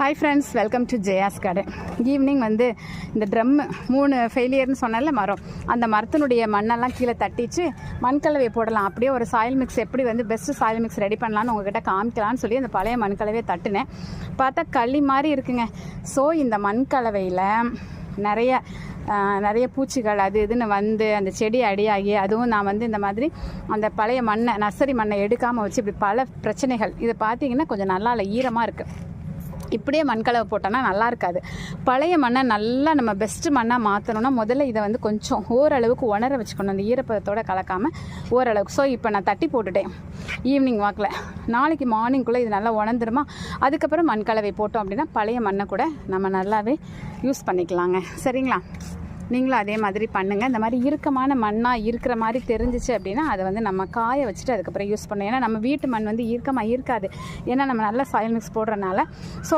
Hi friends, welcome to Jaya's garden. Evening வந்து இந்த drum 3 ஃபெயிலியர்னு சொன்னால மரம், அந்த மரத்தினுடைய மண்ணெல்லாம் கீழே தட்டிச்சு மண்கலவையை போடலாம், அப்படியே ஒரு சாயில் மிக்ஸ் எப்படி வந்து பெஸ்ட்டு சாயில் மிக்ஸ் ரெடி பண்ணலான்னு உங்ககிட்ட காமிக்கலான்னு சொல்லி அந்த பழைய மண்கலவையை தட்டினேன். பார்த்தா களி மாதிரி இருக்குங்க. ஸோ இந்த மண்கலவையில் நிறைய பூச்சிகள் அது இதுன்னு வந்து அந்த செடி அடியாகி, அதுவும் நான் வந்து இந்த மாதிரி அந்த பழைய மண்ணை நர்சரி மண்ணை எடுக்காமல் வச்சு இப்படி பல பிரச்சனைகள். இது பார்த்தீங்கன்னா கொஞ்சம் நல்லா இல்லை, ஈரமாக இருக்குது. இப்படியே மண்கலவை போட்டோன்னா நல்லா இருக்காது. பழைய மண்ணை நல்லா நம்ம பெஸ்ட்டு மண்ணாக மாற்றணும்னா முதல்ல இதை வந்து கொஞ்சம் ஓரளவுக்கு உணர வச்சுக்கணும், அந்த ஈரப்பதத்தோடு கலக்காமல் ஓரளவுக்கு. ஸோ இப்போ நான் தட்டி போட்டுட்டேன் ஈவினிங் வாக்கில். நாளைக்கு மார்னிங்குள்ளே இது நல்லா உணர்ந்துருமா, அதுக்கப்புறம் மண்கலவை போட்டோம் அப்படின்னா பழைய மண்ணை கூட நம்ம நல்லாவே யூஸ் பண்ணிக்கலாங்க. சரிங்களா? நீங்களும் அதே மாதிரி பண்ணுங்கள். இந்த மாதிரி இறுக்கமான மண்ணாக இருக்கிற மாதிரி தெரிஞ்சிச்சு அப்படின்னா அதை வந்து நம்ம காய வச்சுட்டு அதுக்கப்புறம் யூஸ் பண்ணணும். ஏன்னா நம்ம வீட்டு மண் வந்து இறுக்கமாக இருக்காது, ஏன்னா நம்ம நல்லா சாயில் மிக்ஸ் போடுறதுனால. ஸோ